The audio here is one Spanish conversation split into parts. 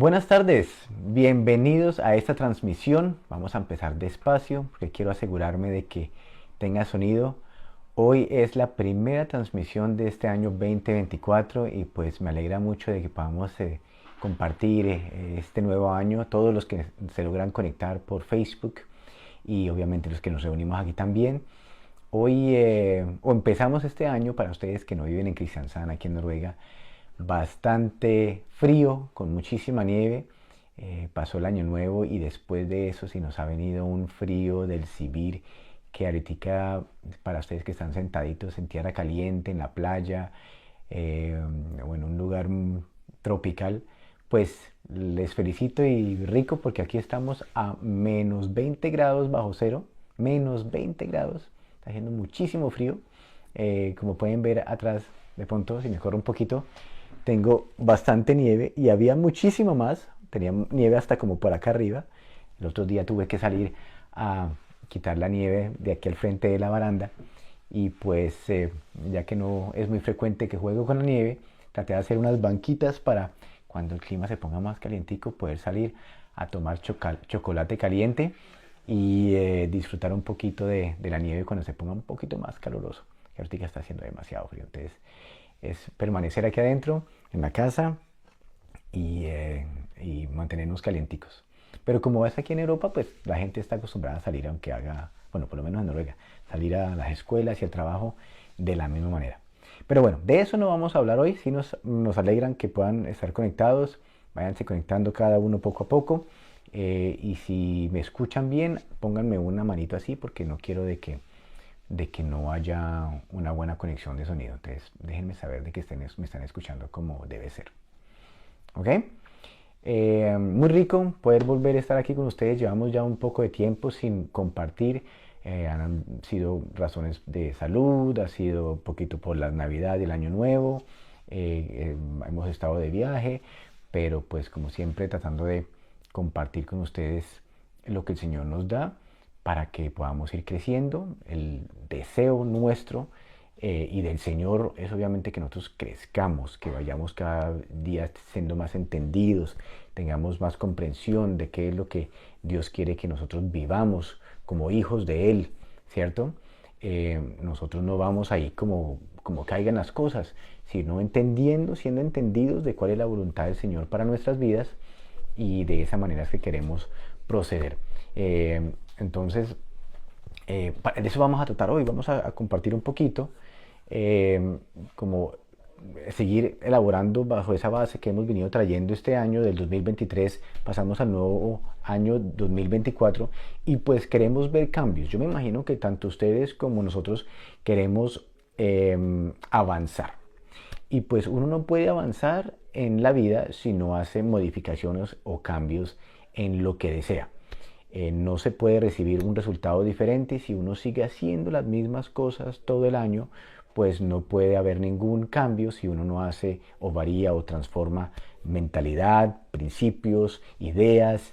Buenas tardes, bienvenidos a esta transmisión. Vamos a empezar despacio porque quiero asegurarme de que tenga sonido. Hoy es la primera transmisión de este año 2024 y pues me alegra mucho de que podamos compartir este nuevo año, todos los que se logran conectar por Facebook y obviamente los que nos reunimos aquí también. Hoy o empezamos este año, para ustedes que no viven en Kristiansand, aquí en Noruega, bastante frío, con muchísima nieve. Pasó el año nuevo y después de eso sí nos ha venido un frío del Sibir que ahorita para ustedes que están sentaditos en tierra caliente, en la playa o en un lugar tropical, pues les felicito y rico porque aquí estamos a menos 20 grados bajo cero, menos 20 grados, está haciendo muchísimo frío. Como pueden ver atrás, de pronto, si me corro un poquito, tengo bastante nieve y había muchísimo más. Tenía nieve hasta como por acá arriba. El otro día tuve que salir a quitar la nieve de aquí al frente de la baranda y pues ya que no es muy frecuente que juego con la nieve, traté de hacer unas banquitas para cuando el clima se ponga más calientico poder salir a tomar chocolate caliente y disfrutar un poquito de la nieve cuando se ponga un poquito más caluroso, que ahorita está haciendo demasiado frío. Entonces es permanecer aquí adentro, en la casa y mantenernos calienticos. Pero como es aquí en Europa, pues la gente está acostumbrada a salir, aunque haga, bueno, por lo menos en Noruega, salir a las escuelas y al trabajo de la misma manera. Pero bueno, de eso no vamos a hablar hoy, sí nos alegran que puedan estar conectados, váyanse conectando cada uno poco a poco. Y si me escuchan bien, pónganme una manito así porque no quiero de que no haya una buena conexión de sonido. Entonces déjenme saber de que me están escuchando como debe ser. ¿Ok? Muy rico poder volver a estar aquí con ustedes. Llevamos ya un poco de tiempo sin compartir. Han sido razones de salud, ha sido un poquito por la Navidad y el Año Nuevo. Hemos estado de viaje, pero pues como siempre tratando de compartir con ustedes lo que el Señor nos da para que podamos ir creciendo. El deseo nuestro y del Señor es obviamente que nosotros crezcamos, que vayamos cada día siendo más entendidos, tengamos más comprensión de qué es lo que Dios quiere que nosotros vivamos como hijos de Él, ¿cierto? Nosotros no vamos ahí como caigan las cosas, sino entendiendo, siendo entendidos de cuál es la voluntad del Señor para nuestras vidas y de esa manera es que queremos proceder. Entonces, de eso vamos a tratar hoy, vamos a compartir un poquito, como seguir elaborando bajo esa base que hemos venido trayendo este año del 2023, pasamos al nuevo año 2024 y pues queremos ver cambios. Yo me imagino que tanto ustedes como nosotros queremos avanzar. Y pues uno no puede avanzar en la vida si no hace modificaciones o cambios en lo que desea. No se puede recibir un resultado diferente si uno sigue haciendo las mismas cosas todo el año, pues no puede haber ningún cambio si uno no hace o varía o transforma mentalidad, principios, ideas,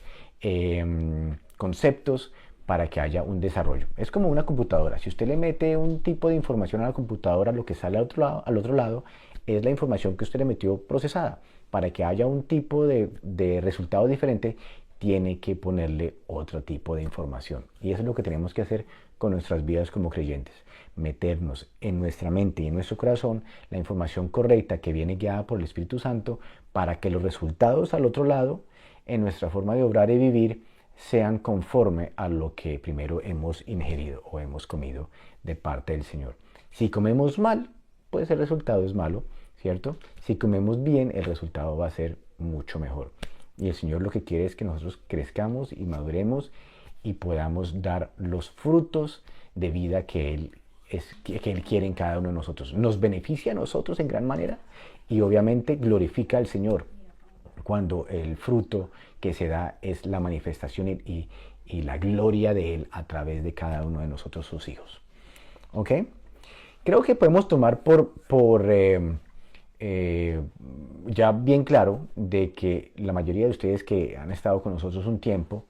conceptos para que haya un desarrollo. Es como una computadora. Si usted le mete un tipo de información a la computadora, lo que sale al otro lado es la información que usted le metió procesada. Para que haya un tipo de resultado diferente, tiene que ponerle otro tipo de información. Y eso es lo que tenemos que hacer con nuestras vidas como creyentes. Meternos en nuestra mente y en nuestro corazón la información correcta que viene guiada por el Espíritu Santo para que los resultados al otro lado, en nuestra forma de obrar y vivir, sean conforme a lo que primero hemos ingerido o hemos comido de parte del Señor. Si comemos mal, pues el resultado es malo, ¿cierto? Si comemos bien, el resultado va a ser mucho mejor. Y el Señor lo que quiere es que nosotros crezcamos y maduremos y podamos dar los frutos de vida que Él quiere en cada uno de nosotros. Nos beneficia a nosotros en gran manera y obviamente glorifica al Señor cuando el fruto que se da es la manifestación y la gloria de Él a través de cada uno de nosotros, sus hijos. ¿Ok? Creo que podemos tomar ya bien claro de que la mayoría de ustedes que han estado con nosotros un tiempo,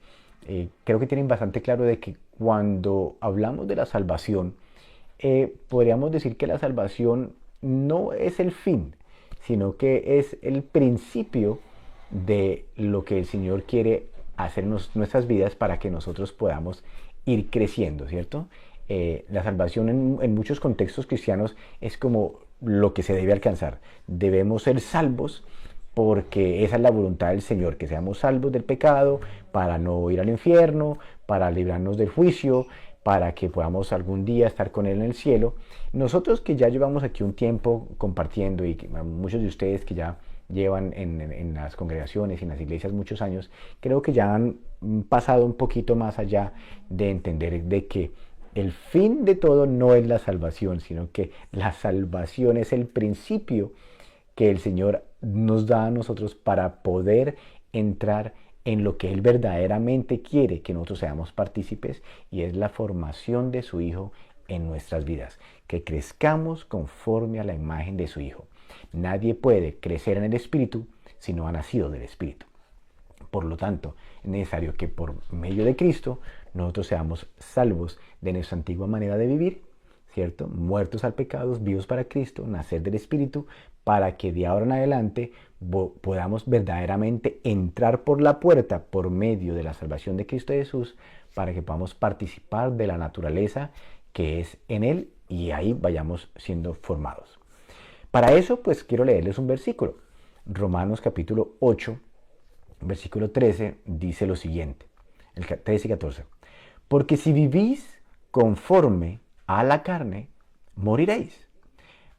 creo que tienen bastante claro de que cuando hablamos de la salvación, podríamos decir que la salvación no es el fin, sino que es el principio de lo que el Señor quiere hacer en nuestras vidas para que nosotros podamos ir creciendo, ¿cierto? La salvación en muchos contextos cristianos es como lo que se debe alcanzar. Debemos ser salvos porque esa es la voluntad del Señor, que seamos salvos del pecado para no ir al infierno, para librarnos del juicio, para que podamos algún día estar con Él en el cielo. Nosotros que ya llevamos aquí un tiempo compartiendo y que, muchos de ustedes que ya llevan en las congregaciones y en las iglesias muchos años, creo que ya han pasado un poquito más allá de entender de que el fin de todo no es la salvación, sino que la salvación es el principio que el Señor nos da a nosotros para poder entrar en lo que Él verdaderamente quiere que nosotros seamos partícipes, y es la formación de su Hijo en nuestras vidas, que crezcamos conforme a la imagen de su Hijo. Nadie puede crecer en el Espíritu si no ha nacido del Espíritu. Por lo tanto, es necesario que por medio de Cristo nosotros seamos salvos de nuestra antigua manera de vivir, ¿cierto? Muertos al pecado, vivos para Cristo, nacer del Espíritu, para que de ahora en adelante podamos verdaderamente entrar por la puerta por medio de la salvación de Cristo Jesús, para que podamos participar de la naturaleza que es en Él y ahí vayamos siendo formados. Para eso, pues quiero leerles un versículo. Romanos capítulo 8, versículo 13, dice lo siguiente, el 13 y 14. Porque si vivís conforme a la carne, moriréis.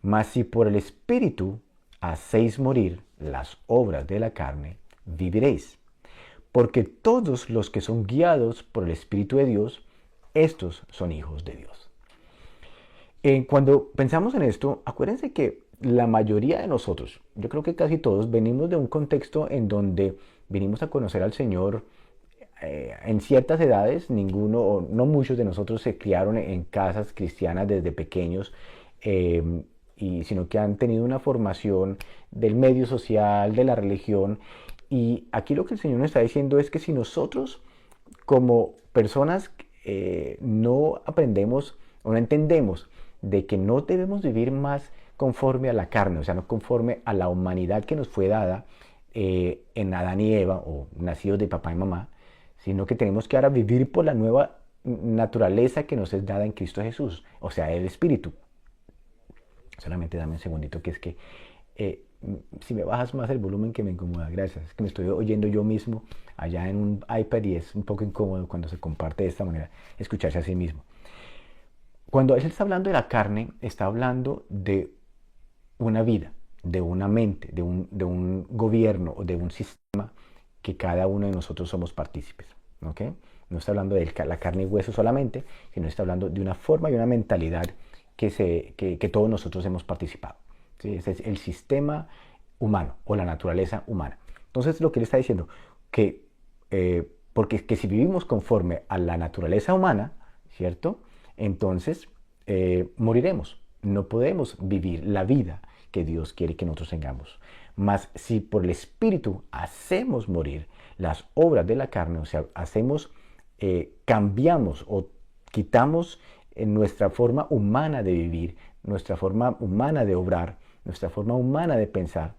Mas si por el Espíritu hacéis morir las obras de la carne, viviréis. Porque todos los que son guiados por el Espíritu de Dios, estos son hijos de Dios. Cuando pensamos en esto, acuérdense que la mayoría de nosotros, yo creo que casi todos, venimos de un contexto en donde venimos a conocer al Señor en ciertas edades. Ninguno, o no muchos de nosotros se criaron en casas cristianas desde pequeños, sino que han tenido una formación del medio social, de la religión. Y aquí lo que el Señor nos está diciendo es que si nosotros como personas no aprendemos o no entendemos de que no debemos vivir más conforme a la carne, o sea, no conforme a la humanidad que nos fue dada en Adán y Eva, o nacidos de papá y mamá, sino que tenemos que ahora vivir por la nueva naturaleza que nos es dada en Cristo Jesús, o sea, el Espíritu. Solamente dame un segundito, que es que si me bajas más el volumen, que me incomoda, gracias. Es que me estoy oyendo yo mismo allá en un iPad y es un poco incómodo cuando se comparte de esta manera, escucharse a sí mismo. Cuando él está hablando de la carne, está hablando de una vida, de una mente, de un gobierno o de un sistema que cada uno de nosotros somos partícipes. ¿Okay? No está hablando de la carne y hueso solamente, sino está hablando de una forma y una mentalidad que todos nosotros hemos participado. ¿Sí? Ese es el sistema humano o la naturaleza humana. Entonces lo que él está diciendo, que porque que si vivimos conforme a la naturaleza humana, ¿cierto? Entonces moriremos. No podemos vivir la vida que Dios quiere que nosotros tengamos. Mas si por el Espíritu hacemos morir las obras de la carne, o sea, cambiamos o quitamos nuestra forma humana de vivir, nuestra forma humana de obrar, nuestra forma humana de pensar,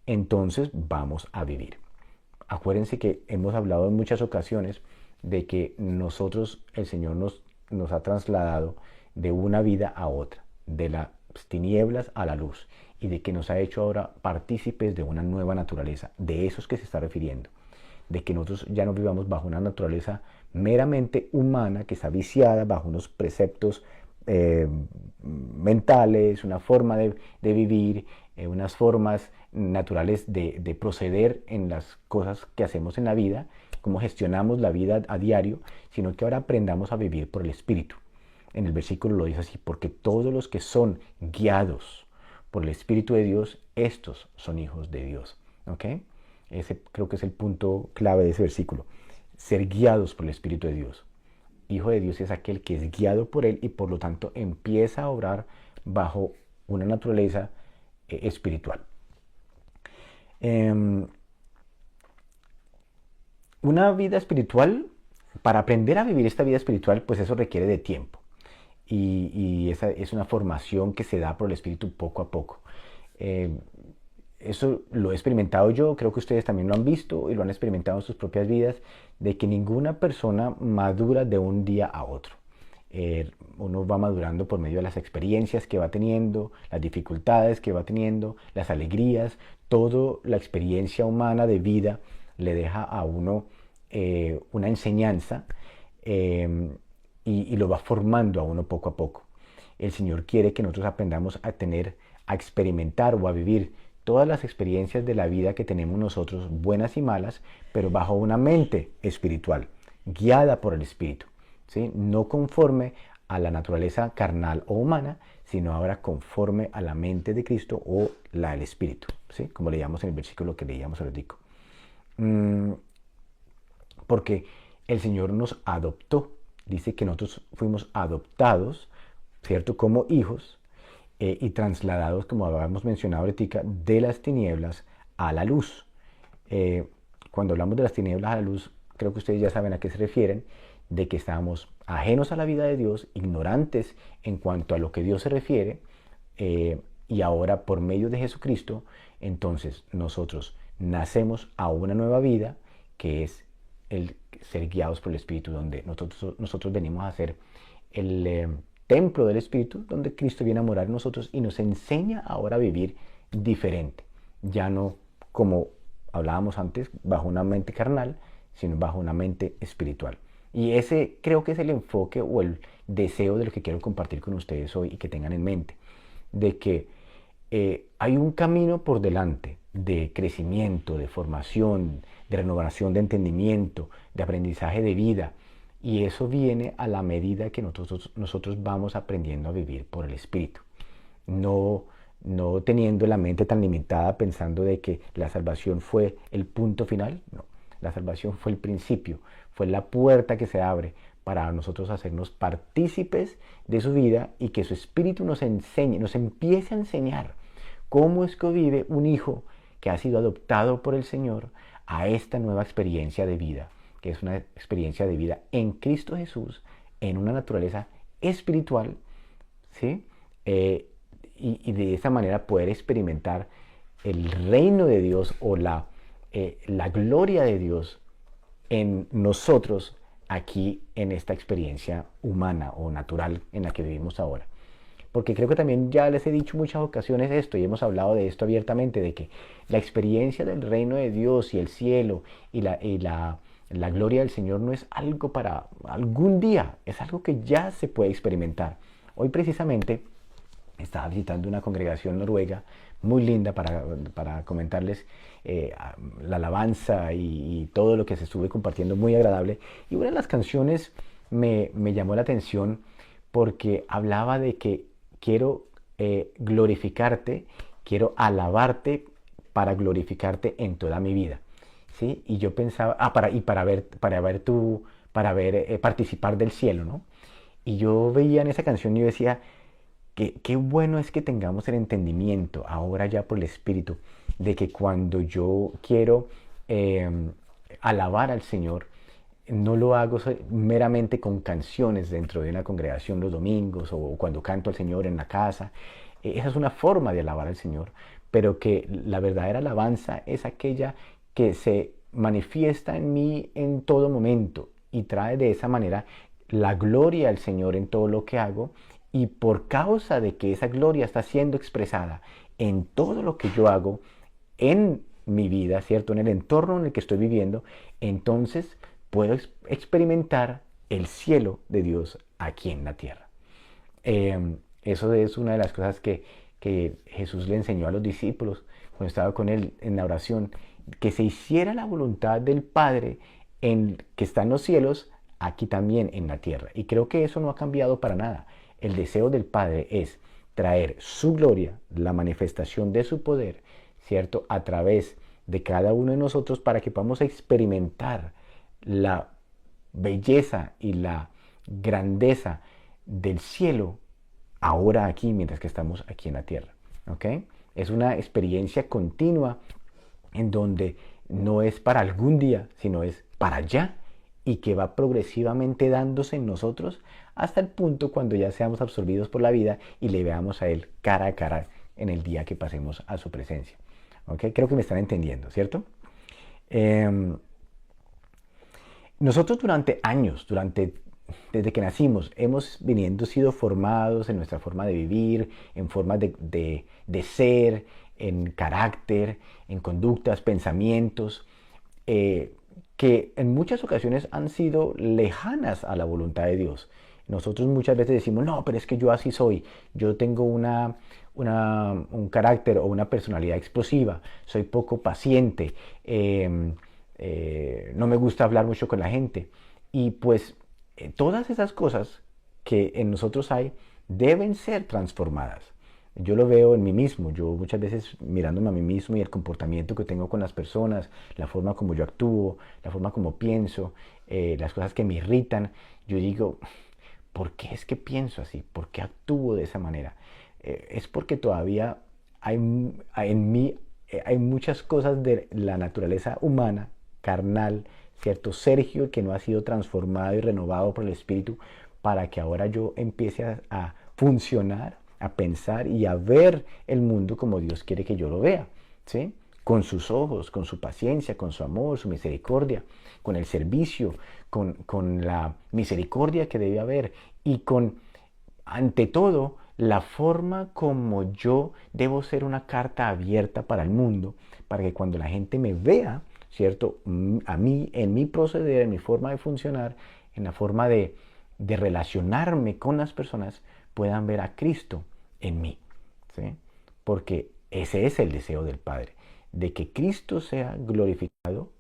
entonces vamos a vivir. Acuérdense que hemos hablado en muchas ocasiones de que nosotros, el Señor nos ha trasladado de una vida a otra, de las tinieblas a la luz, y de que nos ha hecho ahora partícipes de una nueva naturaleza. De eso es que se está refiriendo, de que nosotros ya no vivamos bajo una naturaleza meramente humana que está viciada bajo unos preceptos mentales, una forma de vivir, unas formas naturales de proceder en las cosas que hacemos en la vida, cómo gestionamos la vida a diario, sino que ahora aprendamos a vivir por el Espíritu. En el versículo lo dice así: porque todos los que son guiados por el Espíritu de Dios, estos son hijos de Dios. ¿Ok? Ese creo que es el punto clave de ese versículo. Ser guiados por el Espíritu de Dios. Hijo de Dios es aquel que es guiado por Él y por lo tanto empieza a obrar bajo una naturaleza espiritual. Una vida espiritual, para aprender a vivir esta vida espiritual, pues eso requiere de tiempo. Y esa es una formación que se da por el Espíritu poco a poco. eso lo he experimentado yo, creo que ustedes también lo han visto y lo han experimentado en sus propias vidas, de que ninguna persona madura de un día a otro. Uno va madurando por medio de las experiencias que va teniendo, las dificultades que va teniendo, las alegrías, toda la experiencia humana de vida le deja a uno una enseñanza, y lo va formando a uno poco a poco. El Señor quiere que nosotros aprendamos a tener, a experimentar o a vivir todas las experiencias de la vida que tenemos nosotros, buenas y malas, pero bajo una mente espiritual, guiada por el Espíritu, ¿sí? No conforme a la naturaleza carnal o humana, sino ahora conforme a la mente de Cristo o la del Espíritu, ¿sí? Como leíamos en el versículo que leíamos ahorita. Porque el Señor nos adoptó. Dice que nosotros fuimos adoptados, ¿cierto? Como hijos, y trasladados, como habíamos mencionado ahorita, de las tinieblas a la luz. Cuando hablamos de las tinieblas a la luz, creo que ustedes ya saben a qué se refieren, de que estábamos ajenos a la vida de Dios, ignorantes en cuanto a lo que Dios se refiere, y ahora por medio de Jesucristo, entonces nosotros nacemos a una nueva vida, que es el ser guiados por el Espíritu, donde nosotros venimos a ser el templo del Espíritu, donde Cristo viene a morar en nosotros y nos enseña ahora a vivir diferente, ya no como hablábamos antes, bajo una mente carnal, sino bajo una mente espiritual. Y ese creo que es el enfoque o el deseo de lo que quiero compartir con ustedes hoy y que tengan en mente, de que hay un camino por delante de crecimiento, de formación, de renovación de entendimiento, de aprendizaje de vida. Y eso viene a la medida que nosotros vamos aprendiendo a vivir por el Espíritu. No, no teniendo la mente tan limitada pensando de que la salvación fue el punto final. No, la salvación fue el principio, fue la puerta que se abre para nosotros hacernos partícipes de su vida y que su Espíritu nos enseñe, nos empiece a enseñar cómo es que vive un hijo que ha sido adoptado por el Señor a esta nueva experiencia de vida, que es una experiencia de vida en Cristo Jesús, en una naturaleza espiritual, ¿sí? Y de esa manera poder experimentar el reino de Dios o la gloria de Dios en nosotros aquí en esta experiencia humana o natural en la que vivimos ahora. Porque creo que también ya les he dicho muchas ocasiones esto y hemos hablado de esto abiertamente, de que la experiencia del reino de Dios y el cielo y la gloria del Señor no es algo para algún día, es algo que ya se puede experimentar. Hoy precisamente estaba visitando una congregación noruega muy linda para comentarles la alabanza y todo lo que se estuve compartiendo, muy agradable. Y una de las canciones me llamó la atención porque hablaba de que quiero glorificarte, quiero alabarte para glorificarte en toda mi vida, ¿sí? Y yo pensaba, participar del cielo, ¿no? Y yo veía en esa canción y yo decía, qué bueno es que tengamos el entendimiento, ahora ya por el Espíritu, de que cuando yo quiero alabar al Señor, no lo hago meramente con canciones dentro de una congregación los domingos o cuando canto al Señor en la casa. Esa es una forma de alabar al Señor, pero que la verdadera alabanza es aquella que se manifiesta en mí en todo momento y trae de esa manera la gloria al Señor en todo lo que hago, y por causa de que esa gloria está siendo expresada en todo lo que yo hago en mi vida, ¿cierto? En el entorno en el que estoy viviendo, entonces puedo experimentar el cielo de Dios aquí en la tierra. Eso es una de las cosas que Jesús le enseñó a los discípulos cuando estaba con él en la oración, que se hiciera la voluntad del Padre que está en los cielos, aquí también en la tierra. Y creo que eso no ha cambiado para nada. El deseo del Padre es traer su gloria, la manifestación de su poder, ¿cierto? A través de cada uno de nosotros para que podamos experimentar la belleza y la grandeza del cielo ahora aquí, mientras que estamos aquí en la tierra, ¿ok? Es una experiencia continua en donde no es para algún día, sino es para ya, y que va progresivamente dándose en nosotros hasta el punto cuando ya seamos absorbidos por la vida y le veamos a Él cara a cara en el día que pasemos a su presencia. ¿Ok? Creo que me están entendiendo, ¿cierto? Em, Nosotros durante años, desde que nacimos, hemos sido formados en nuestra forma de vivir, en formas de ser, en carácter, en conductas, pensamientos, eh, que en muchas ocasiones han sido lejanas a la voluntad de Dios. Nosotros muchas veces decimos, no, pero es que yo así soy, yo tengo un carácter o una personalidad explosiva, soy poco paciente, no me gusta hablar mucho con la gente. Y pues todas esas cosas que en nosotros hay deben ser transformadas. Yo lo veo en mí mismo, yo muchas veces mirándome a mí mismo y el comportamiento que tengo con las personas, la forma como yo actúo, la forma como pienso, las cosas que me irritan, yo digo, ¿por qué es que pienso así? ¿Por qué actúo de esa manera? Es porque todavía en mí hay muchas cosas de la naturaleza humana, carnal, ¿cierto? Sergio, que no ha sido transformado y renovado por el Espíritu para que ahora yo empiece a funcionar, a pensar y a ver el mundo como Dios quiere que yo lo vea, ¿sí? Con sus ojos, con su paciencia, con su amor, su misericordia, con el servicio, con la misericordia que debe haber y con, ante todo, la forma como yo debo ser una carta abierta para el mundo, para que cuando la gente me vea, ¿cierto? A mí, en mi proceder, en mi forma de funcionar, en la forma de relacionarme con las personas, puedan ver a Cristo en mí, ¿sí? Porque ese es el deseo del Padre, de que Cristo sea glorificado,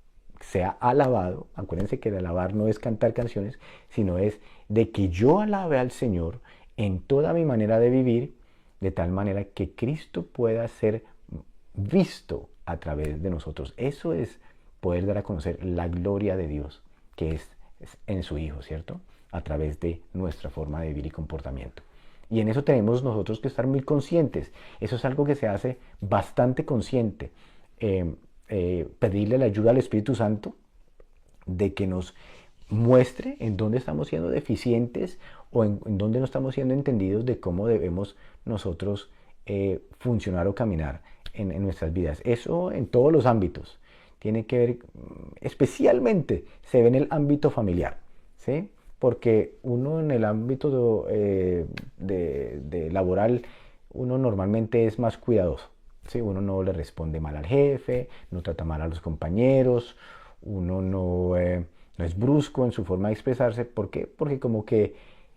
sea alabado. Acuérdense que el alabar no es cantar canciones, sino es de que yo alabe al Señor en toda mi manera de vivir, de tal manera que Cristo pueda ser visto a través de nosotros. Eso es poder dar a conocer la gloria de Dios, que es en su Hijo, ¿cierto? A través de nuestra forma de vivir y comportamiento. Y en eso tenemos nosotros que estar muy conscientes. Eso es algo que se hace bastante consciente. Pedirle la ayuda al Espíritu Santo de que nos muestre en dónde estamos siendo deficientes o en dónde no estamos siendo entendidos de cómo debemos nosotros funcionar o caminar en nuestras vidas. Eso en todos los ámbitos. Tiene que ver, especialmente se ve en el ámbito familiar, ¿sí? Porque uno en el ámbito de laboral, uno normalmente es más cuidadoso, ¿sí? Uno no le responde mal al jefe, no trata mal a los compañeros, uno no es brusco en su forma de expresarse. ¿Por qué? Porque como que,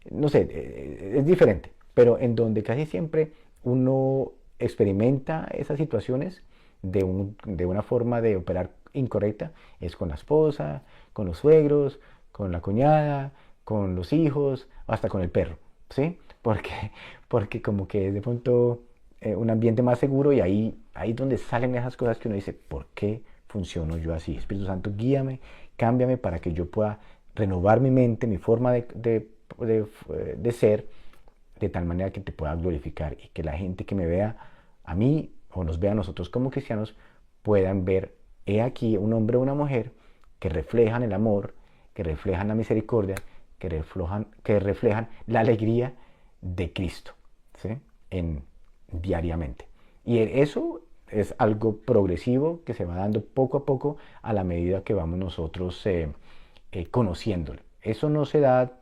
no sé, es diferente, pero en donde casi siempre uno experimenta esas situaciones de una forma de operar incorrecta, es con la esposa, con los suegros, con la cuñada, con los hijos, hasta con el perro, ¿sí? Porque como que es de pronto un ambiente más seguro y ahí donde salen esas cosas que uno dice, ¿por qué funciono yo así? Espíritu Santo, guíame, cámbiame para que yo pueda renovar mi mente, mi forma de ser, de tal manera que te pueda glorificar y que la gente que me vea a mí o nos vea a nosotros como cristianos puedan ver, he aquí un hombre o una mujer que reflejan el amor, que reflejan la misericordia, que reflejan la alegría de Cristo, ¿sí? Diariamente. Y eso es algo progresivo que se va dando poco a poco a la medida que vamos nosotros conociéndolo. Eso no se da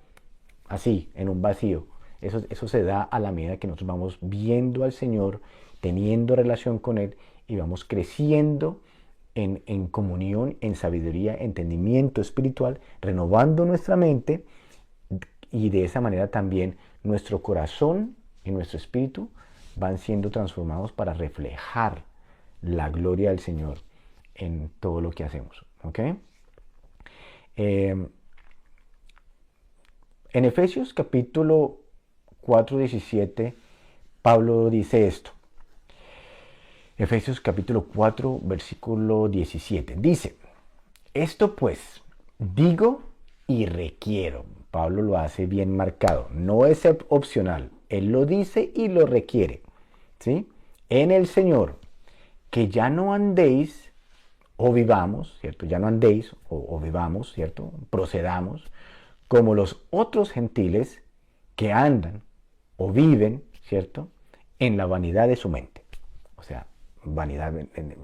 así, en un vacío. Eso se da a la medida que nosotros vamos viendo al Señor, teniendo relación con Él y vamos creciendo en comunión, en sabiduría, entendimiento espiritual, renovando nuestra mente y de esa manera también nuestro corazón y nuestro espíritu van siendo transformados para reflejar la gloria del Señor en todo lo que hacemos. ¿Ok? En Efesios capítulo 4:17, Pablo dice esto. Efesios capítulo 4, versículo 17. Dice, esto pues digo y requiero. Pablo lo hace bien marcado. No es opcional. Él lo dice y lo requiere. ¿Sí? En el Señor, que ya no andéis o vivamos, ¿cierto? Ya no andéis o vivamos, ¿cierto? Procedamos como los otros gentiles que andan o viven, ¿cierto? En la vanidad de su mente. O sea, vanidad,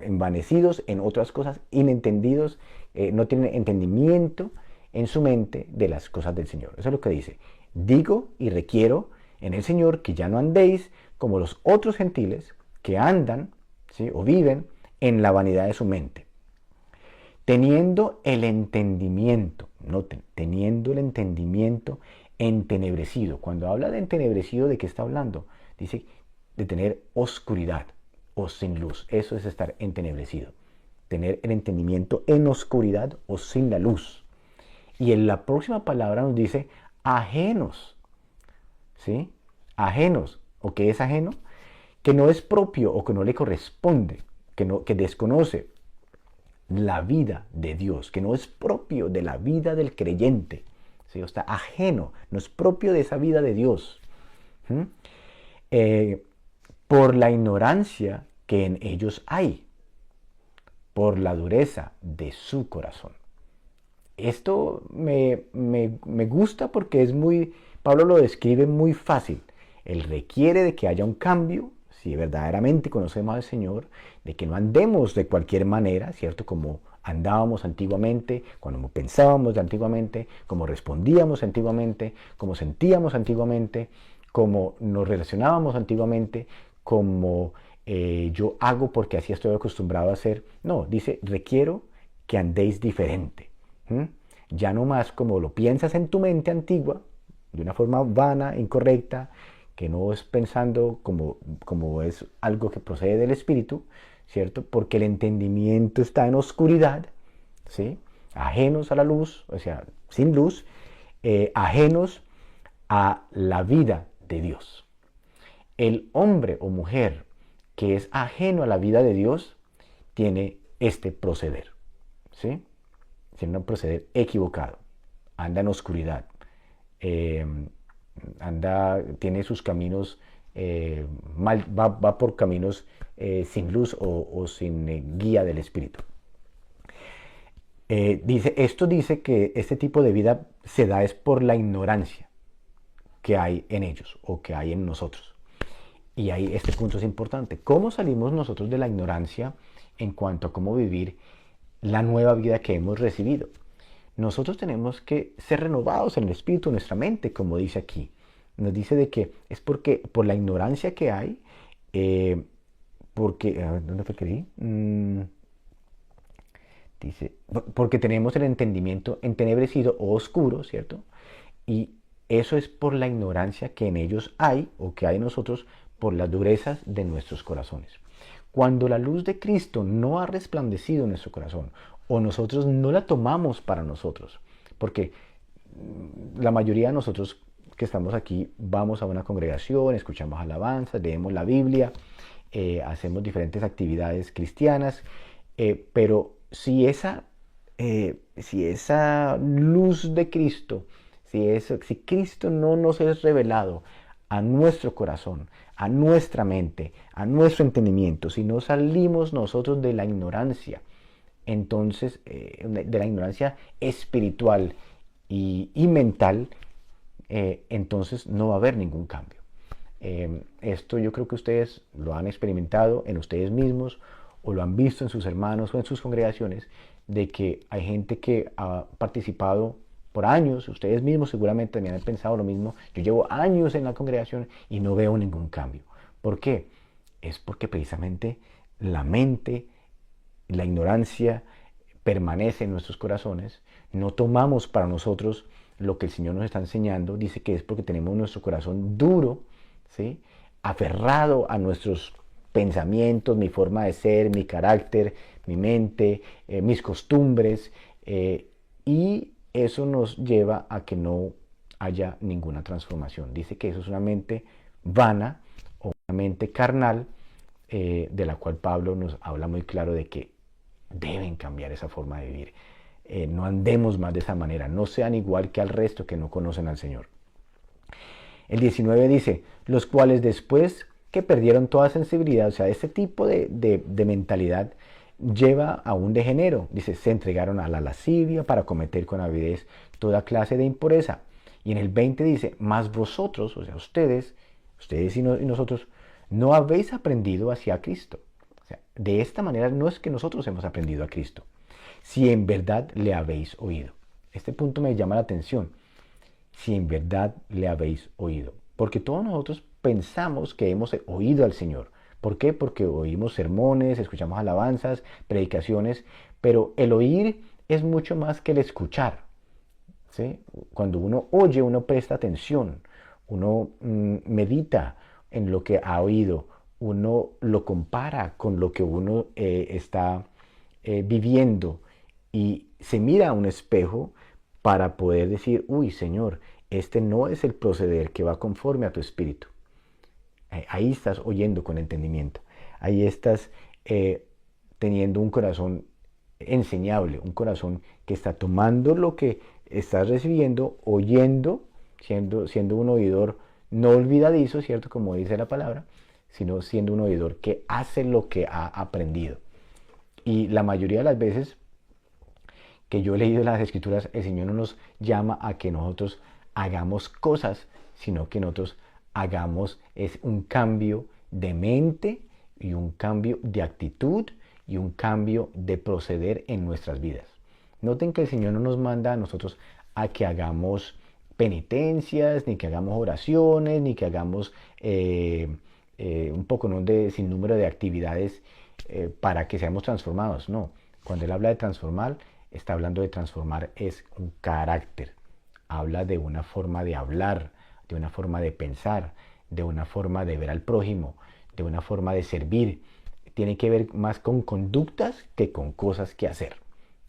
envanecidos en otras cosas, inentendidos, no tienen entendimiento en su mente de las cosas del Señor. Eso es lo que dice. Digo y requiero en el Señor que ya no andéis como los otros gentiles que andan, ¿sí?, o viven en la vanidad de su mente, teniendo el entendimiento, noten, teniendo el entendimiento entenebrecido. Cuando habla de entenebrecido, ¿de qué está hablando? Dice de tener oscuridad o sin luz. Eso es estar entenebrecido. Tener el entendimiento en oscuridad o sin la luz. Y en la próxima palabra nos dice ajenos. ¿Sí? Ajenos. ¿O qué es ajeno? Que no es propio o que no le corresponde, que desconoce la vida de Dios, que no es propio de la vida del creyente. ¿Sí? O está ajeno, no es propio de esa vida de Dios. Por la ignorancia que en ellos hay, por la dureza de su corazón. Esto me gusta porque es muy, Pablo lo describe muy fácil. Él requiere de que haya un cambio, si verdaderamente conocemos al Señor, de que no andemos de cualquier manera, ¿cierto? Como andábamos antiguamente, como pensábamos antiguamente, como respondíamos antiguamente, como sentíamos antiguamente, como nos relacionábamos antiguamente, como yo hago porque así estoy acostumbrado a hacer. No, dice, requiero que andéis diferente. Ya no más como lo piensas en tu mente antigua, de una forma vana, incorrecta, que no es pensando como es algo que procede del Espíritu, ¿cierto? Porque el entendimiento está en oscuridad, ¿sí? Ajenos a la luz, o sea, sin luz, ajenos a la vida de Dios. El hombre o mujer que es ajeno a la vida de Dios tiene este proceder, ¿sí? Tiene un proceder equivocado, anda en oscuridad, tiene sus caminos mal, va por caminos sin luz o sin guía del Espíritu. Esto dice que este tipo de vida se da es por la ignorancia que hay en ellos o que hay en nosotros. Y ahí este punto es importante. ¿Cómo salimos nosotros de la ignorancia en cuanto a cómo vivir la nueva vida que hemos recibido? Nosotros tenemos que ser renovados en el espíritu, en nuestra mente, como dice aquí. Nos dice de que es porque por la ignorancia que hay, porque, a ver, ¿dónde fue que leí? Dice, porque tenemos el entendimiento entenebrecido o oscuro, ¿cierto? Y eso es por la ignorancia que en ellos hay o que hay en nosotros por las durezas de nuestros corazones. Cuando la luz de Cristo no ha resplandecido en nuestro corazón o nosotros no la tomamos para nosotros, porque la mayoría de nosotros que estamos aquí vamos a una congregación, escuchamos alabanzas, leemos la Biblia, hacemos diferentes actividades cristianas, pero si esa luz de Cristo, si Cristo no nos es revelado a nuestro corazón, a nuestra mente, a nuestro entendimiento, si no salimos nosotros de la ignorancia, entonces, de la ignorancia espiritual y mental, entonces no va a haber ningún cambio. Esto yo creo que ustedes lo han experimentado en ustedes mismos o lo han visto en sus hermanos o en sus congregaciones, de que hay gente que ha participado por años, ustedes mismos seguramente también han pensado lo mismo, yo llevo años en la congregación y no veo ningún cambio. ¿Por qué? Es porque precisamente la mente, la ignorancia permanece en nuestros corazones, no tomamos para nosotros lo que el Señor nos está enseñando, dice que es porque tenemos nuestro corazón duro, ¿sí?, aferrado a nuestros pensamientos, mi forma de ser, mi carácter, mi mente, mis costumbres, y eso nos lleva a que no haya ninguna transformación. Dice que eso es una mente vana o una mente carnal, de la cual Pablo nos habla muy claro de que deben cambiar esa forma de vivir. No andemos más de esa manera, no sean igual que al resto que no conocen al Señor. El 19 dice, los cuales después que perdieron toda sensibilidad, o sea, este tipo de mentalidad lleva a un degenero. Dice, se entregaron a la lascivia para cometer con avidez toda clase de impureza. Y en el 20 dice, mas vosotros, o sea, ustedes y nosotros, no habéis aprendido hacia Cristo. O sea, de esta manera no es que nosotros hemos aprendido a Cristo. Si en verdad le habéis oído. Este punto me llama la atención. Si en verdad le habéis oído. Porque todos nosotros pensamos que hemos oído al Señor. ¿Por qué? Porque oímos sermones, escuchamos alabanzas, predicaciones, pero el oír es mucho más que el escuchar. ¿Sí? Cuando uno oye, uno presta atención, uno medita en lo que ha oído, uno lo compara con lo que uno está viviendo y se mira a un espejo para poder decir, uy, Señor, este no es el proceder que va conforme a tu espíritu. Ahí estás oyendo con entendimiento. Ahí estás teniendo un corazón enseñable, un corazón que está tomando lo que estás recibiendo, oyendo, siendo un oidor no olvidadizo, ¿cierto? Como dice la palabra, sino siendo un oidor que hace lo que ha aprendido. Y la mayoría de las veces que yo he leído las escrituras, el Señor no nos llama a que nosotros hagamos cosas, sino que nosotros hagamos es un cambio de mente y un cambio de actitud y un cambio de proceder en nuestras vidas. Noten que el Señor no nos manda a nosotros a que hagamos penitencias, ni que hagamos oraciones, ni que hagamos un poco ¿no? de sin número de actividades para que seamos transformados. No, cuando Él habla de transformar, está hablando de transformar es un carácter. Habla de una forma de hablar, de una forma de pensar, de una forma de ver al prójimo, de una forma de servir. Tiene que ver más con conductas que con cosas que hacer.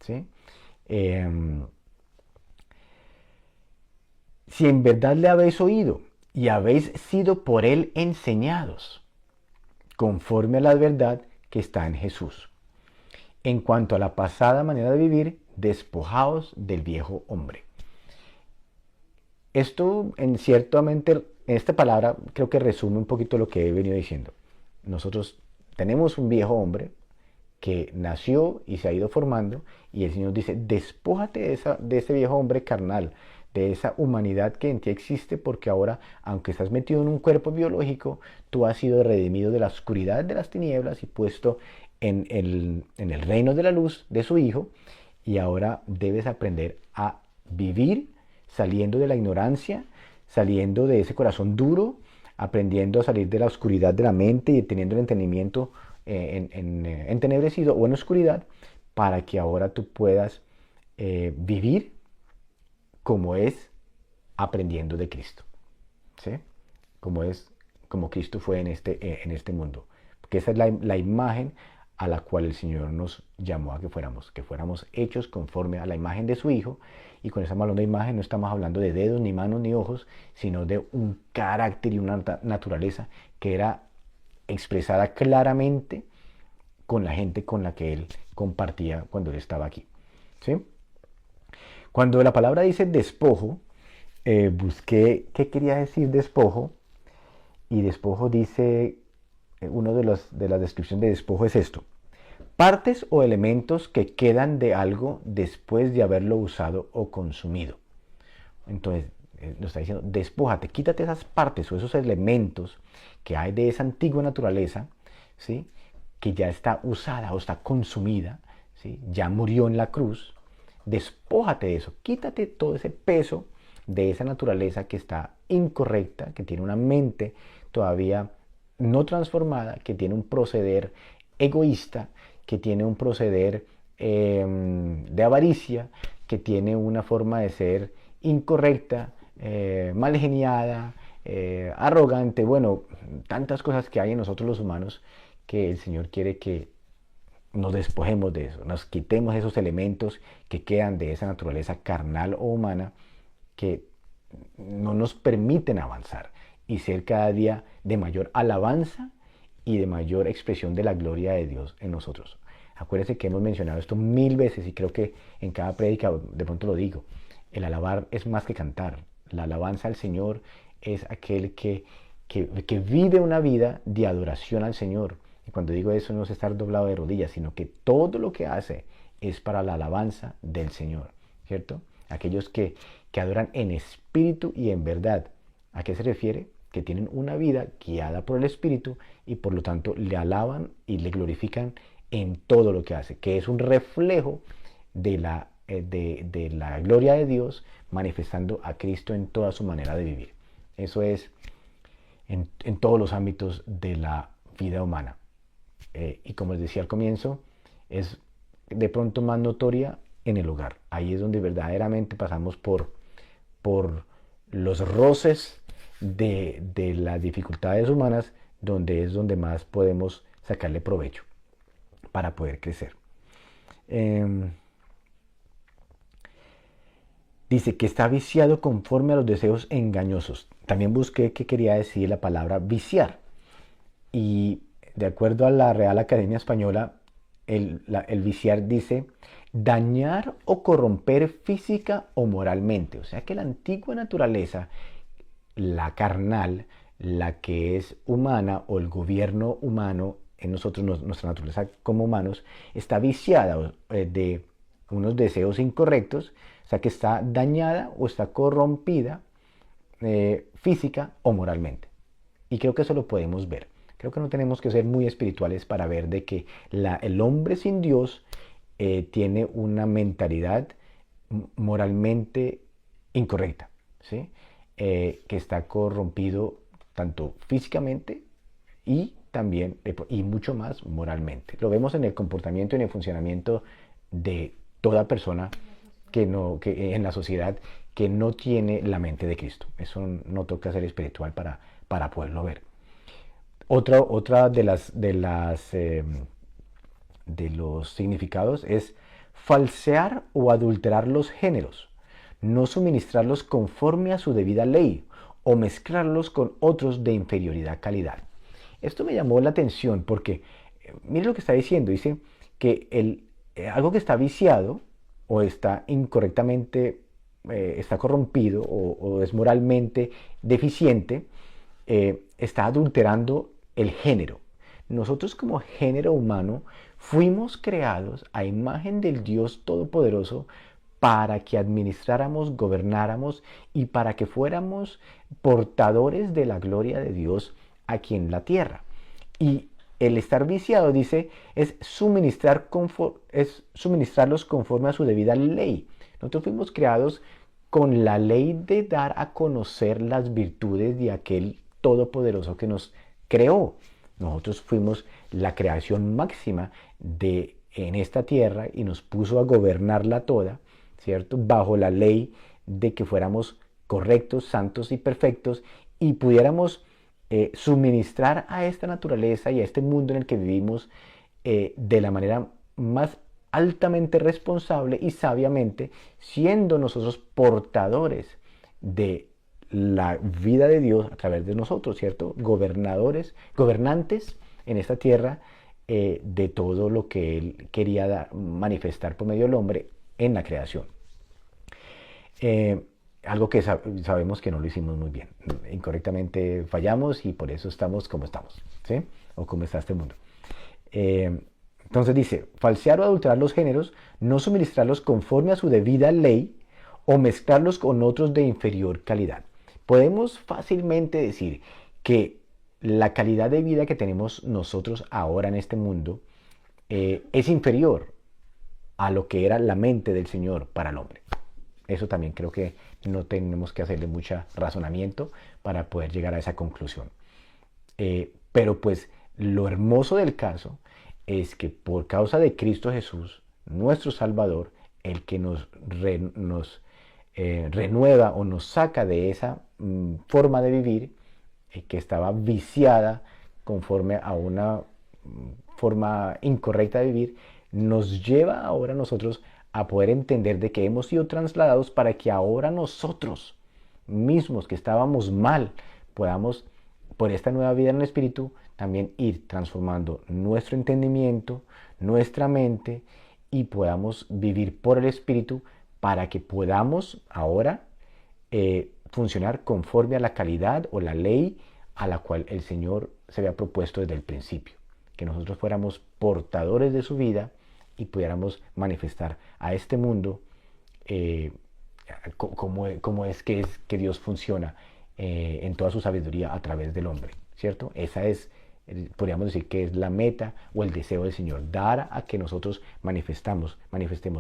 ¿Sí? Si en verdad le habéis oído y habéis sido por él enseñados, conforme a la verdad que está en Jesús. En cuanto a la pasada manera de vivir, despojaos del viejo hombre. Esto, en esta palabra, creo que resume un poquito lo que he venido diciendo. Nosotros tenemos un viejo hombre que nació y se ha ido formando, y el Señor dice, despójate de ese viejo hombre carnal, de esa humanidad que en ti existe, porque ahora, aunque estás metido en un cuerpo biológico, tú has sido redimido de la oscuridad de las tinieblas y puesto en el reino de la luz de su Hijo, y ahora debes aprender a vivir saliendo de la ignorancia, saliendo de ese corazón duro, aprendiendo a salir de la oscuridad de la mente y teniendo el entendimiento entenebrecido o en oscuridad, para que ahora tú puedas vivir como es aprendiendo de Cristo, ¿sí? Como Cristo fue en este mundo. Porque esa es la imagen a la cual el Señor nos llamó a que fuéramos hechos conforme a la imagen de su Hijo. Y con esa malona imagen no estamos hablando de dedos, ni manos, ni ojos, sino de un carácter y una naturaleza que era expresada claramente con la gente con la que Él compartía cuando Él estaba aquí, ¿sí? Cuando la palabra dice despojo, busqué qué quería decir despojo, y despojo dice, uno de las descripciones de despojo es esto: partes o elementos que quedan de algo después de haberlo usado o consumido. Entonces, nos está diciendo, despójate, quítate esas partes o esos elementos que hay de esa antigua naturaleza, ¿sí? Que ya está usada o está consumida, ¿sí? Ya murió en la cruz. Despójate de eso, quítate todo ese peso de esa naturaleza que está incorrecta, que tiene una mente todavía no transformada, que tiene un proceder egoísta, que tiene un proceder de avaricia, que tiene una forma de ser incorrecta, mal geniada, arrogante, bueno, tantas cosas que hay en nosotros los humanos que el Señor quiere que nos despojemos de eso, nos quitemos esos elementos que quedan de esa naturaleza carnal o humana que no nos permiten avanzar y ser cada día de mayor alabanza y de mayor expresión de la gloria de Dios en nosotros. Acuérdense que hemos mencionado esto 1000 veces y creo que en cada prédica de pronto lo digo. El alabar es más que cantar. La alabanza al Señor es aquel que vive una vida de adoración al Señor. Y cuando digo eso no es estar doblado de rodillas, sino que todo lo que hace es para la alabanza del Señor, ¿cierto? Aquellos que adoran en espíritu y en verdad. ¿A qué se refiere? que tienen una vida guiada por el Espíritu y por lo tanto le alaban y le glorifican en todo lo que hace, que es un reflejo de de la gloria de Dios manifestando a Cristo en toda su manera de vivir. Eso es en todos los ámbitos de la vida humana. Y como les decía al comienzo, es de pronto más notoria en el hogar. Ahí es donde verdaderamente pasamos por los roces de las dificultades humanas, donde es donde más podemos sacarle provecho para poder crecer. Dice que está viciado conforme a los deseos engañosos. También busqué qué quería decir la palabra viciar. Y de acuerdo a la Real Academia Española, el viciar dice dañar o corromper física o moralmente. O sea que la antigua naturaleza, la carnal, la que es humana o el gobierno humano en nosotros, nuestra naturaleza como humanos, está viciada de unos deseos incorrectos, o sea que está dañada o está corrompida física o moralmente. Y creo que eso lo podemos ver. Creo que no tenemos que ser muy espirituales para ver de que el hombre sin Dios tiene una mentalidad moralmente incorrecta, ¿sí? Que está corrompido tanto físicamente y también y mucho más moralmente. Lo vemos en el comportamiento y en el funcionamiento de toda persona que en la sociedad que no tiene la mente de Cristo. Eso no toca ser espiritual para poderlo ver. Otra de los significados es falsear o adulterar los géneros, no suministrarlos conforme a su debida ley o mezclarlos con otros de inferioridad calidad. Esto me llamó la atención porque, mire lo que está diciendo, dice que algo que está viciado o está incorrectamente, está corrompido o es moralmente deficiente, está adulterando el género. Nosotros como género humano fuimos creados a imagen del Dios Todopoderoso para que administráramos, gobernáramos y para que fuéramos portadores de la gloria de Dios aquí en la tierra. Y el estar viciado, dice, es suministrarlos conforme a su debida ley. Nosotros fuimos creados con la ley de dar a conocer las virtudes de aquel Todopoderoso que nos creó. Nosotros fuimos la creación máxima en esta tierra y nos puso a gobernarla toda, ¿cierto? Bajo la ley de que fuéramos correctos, santos y perfectos y pudiéramos suministrar a esta naturaleza y a este mundo en el que vivimos de la manera más altamente responsable y sabiamente, siendo nosotros portadores de la vida de Dios a través de nosotros, ¿cierto? Gobernantes en esta tierra de todo lo que Él quería manifestar por medio del hombre en la creación. Algo que sabemos que no lo hicimos muy bien. Incorrectamente fallamos y por eso estamos como estamos, ¿sí? O como está este mundo. Entonces dice, falsear o adulterar los géneros, no suministrarlos conforme a su debida ley o mezclarlos con otros de inferior calidad. Podemos fácilmente decir que la calidad de vida que tenemos nosotros ahora en este mundo es inferior a lo que era la mente del Señor para el hombre. Eso también creo que no tenemos que hacerle mucho razonamiento para poder llegar a esa conclusión. Pero pues lo hermoso del caso es que por causa de Cristo Jesús, nuestro Salvador, el que nos renueva o nos saca de esa forma de vivir que estaba viciada conforme a una forma incorrecta de vivir, nos lleva ahora a nosotros a poder entender de que hemos sido trasladados para que ahora nosotros mismos que estábamos mal podamos, por esta nueva vida en el Espíritu, también ir transformando nuestro entendimiento, nuestra mente y podamos vivir por el Espíritu para que podamos ahora funcionar conforme a la calidad o la ley a la cual el Señor se había propuesto desde el principio. Que nosotros fuéramos portadores de su vida y pudiéramos manifestar a este mundo cómo es que Dios funciona en toda su sabiduría a través del hombre, ¿cierto? Esa es, podríamos decir que es la meta o el deseo del Señor, dar a que nosotros manifestemos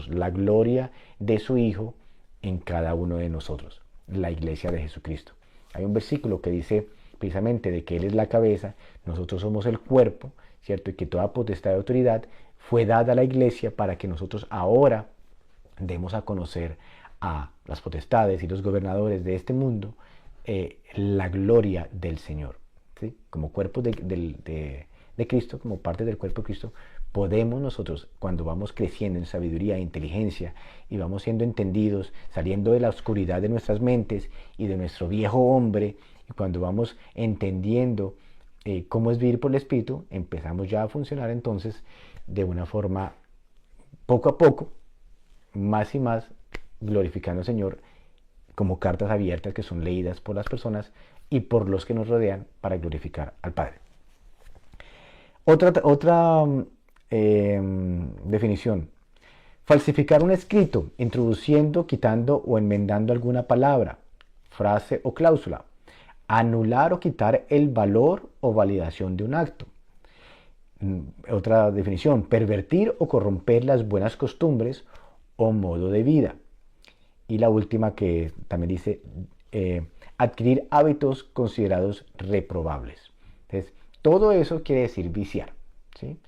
la gloria de su Hijo en cada uno de nosotros, la iglesia de Jesucristo. Hay un versículo que dice precisamente de que Él es la cabeza, nosotros somos el cuerpo, ¿cierto? Y que toda potestad de autoridad fue dada a la iglesia para que nosotros ahora demos a conocer a las potestades y los gobernadores de este mundo la gloria del Señor. ¿Sí? Como cuerpo de Cristo, como parte del cuerpo de Cristo, podemos nosotros, cuando vamos creciendo en sabiduría e inteligencia y vamos siendo entendidos, saliendo de la oscuridad de nuestras mentes y de nuestro viejo hombre, y cuando vamos entendiendo cómo es vivir por el Espíritu, empezamos ya a funcionar entonces de una forma poco a poco, más y más, glorificando al Señor como cartas abiertas que son leídas por las personas y por los que nos rodean para glorificar al Padre. Otra definición: falsificar un escrito, introduciendo, quitando o enmendando alguna palabra, frase o cláusula. Anular o quitar el valor o validación de un acto. Otra definición: pervertir o corromper las buenas costumbres o modo de vida. Y la última, que también dice adquirir hábitos considerados reprobables. Entonces, todo eso quiere decir viciar, ¿sí?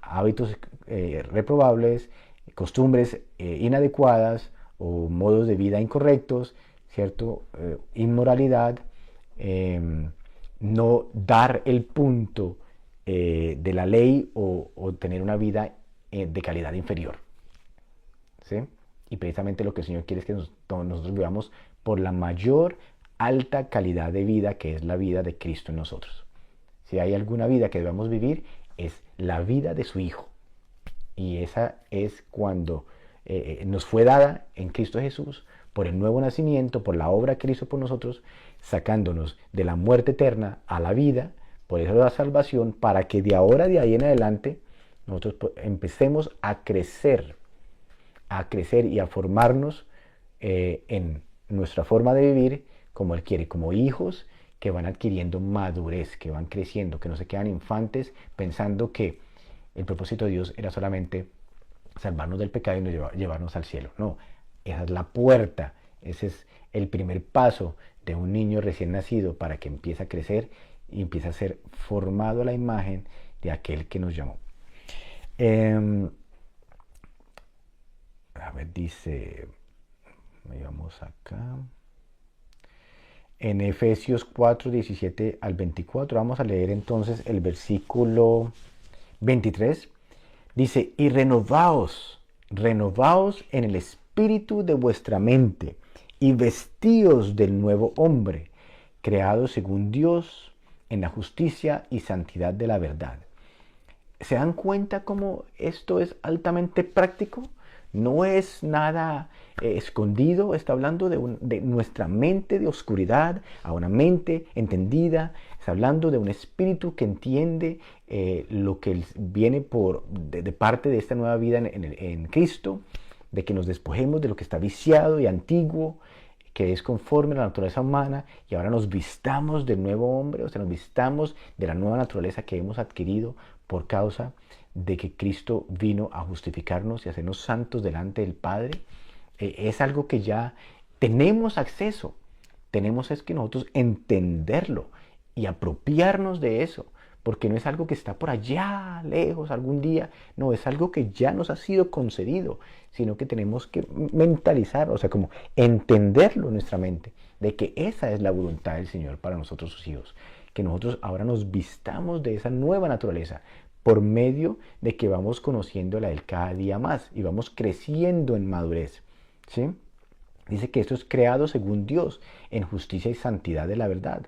Hábitos reprobables, costumbres inadecuadas o modos de vida incorrectos, ¿cierto? Inmoralidad, no dar el punto de la ley o tener una vida de calidad inferior, ¿sí? Y precisamente lo que el Señor quiere es que nosotros vivamos por la mayor alta calidad de vida, que es la vida de Cristo en nosotros. Si hay alguna vida que debamos vivir, es la vida de su Hijo. Y esa es cuando nos fue dada en Cristo Jesús, por el nuevo nacimiento, por la obra que hizo por nosotros, sacándonos de la muerte eterna a la vida, por eso la salvación, para que de ahora, de ahí en adelante, nosotros empecemos a crecer y a formarnos en nuestra forma de vivir como Él quiere, como hijos que van adquiriendo madurez, que van creciendo, que no se quedan infantes pensando que el propósito de Dios era solamente salvarnos del pecado y llevarnos al cielo. No, esa es la puerta, ese es el primer paso de un niño recién nacido para que empiece a crecer y empiece a ser formado a la imagen de aquel que nos llamó. A ver, dice, vamos acá. En Efesios 4, 17 al 24, vamos a leer entonces el versículo 23. Dice, y renovaos en el espíritu de vuestra mente, y vestíos del nuevo hombre, creado según Dios, en la justicia y santidad de la verdad. ¿Se dan cuenta cómo esto es altamente práctico? No es nada escondido, está hablando de nuestra mente de oscuridad a una mente entendida, está hablando de un espíritu que entiende lo que viene de parte de esta nueva vida en Cristo, de que nos despojemos de lo que está viciado y antiguo, que es conforme a la naturaleza humana, y ahora nos vistamos del nuevo hombre, o sea, nos vistamos de la nueva naturaleza que hemos adquirido por causa de que Cristo vino a justificarnos y hacernos santos delante del Padre. Es algo que ya tenemos acceso. Tenemos es que nosotros entenderlo y apropiarnos de eso, porque no es algo que está por allá lejos algún día, no, es algo que ya nos ha sido concedido, sino que tenemos que mentalizar, o sea, como entenderlo en nuestra mente, de que esa es la voluntad del Señor para nosotros sus hijos, que nosotros ahora nos vistamos de esa nueva naturaleza, por medio de que vamos conociéndola a Él cada día más y vamos creciendo en madurez, ¿sí? Dice que esto es creado según Dios, en justicia y santidad de la verdad.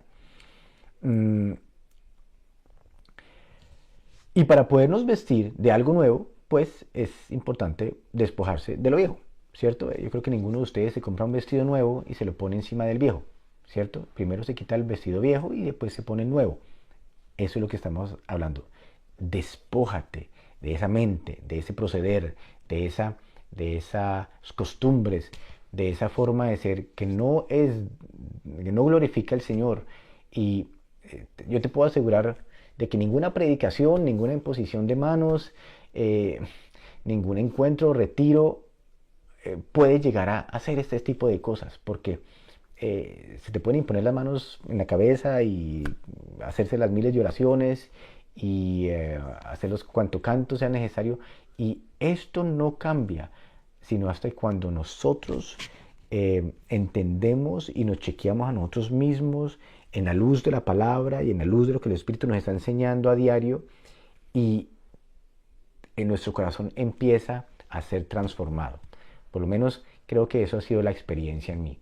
Y para podernos vestir de algo nuevo, pues es importante despojarse de lo viejo, ¿cierto? Yo creo que ninguno de ustedes se compra un vestido nuevo y se lo pone encima del viejo, ¿cierto? Primero se quita el vestido viejo y después se pone el nuevo. Eso es lo que estamos hablando. Despójate de esa mente, de ese proceder, de esas costumbres, de esa forma de ser que no glorifica al Señor. Y yo te puedo asegurar de que ninguna predicación, ninguna imposición de manos, eh, ningún encuentro o retiro puede llegar a hacer este tipo de cosas, porque se te pueden imponer las manos en la cabeza y hacerse las miles de oraciones y hacerlos cuanto canto sea necesario, y esto no cambia sino hasta cuando nosotros entendemos y nos chequeamos a nosotros mismos en la luz de la palabra y en la luz de lo que el Espíritu nos está enseñando a diario, y en nuestro corazón empieza a ser transformado. Por lo menos creo que eso ha sido la experiencia en mí.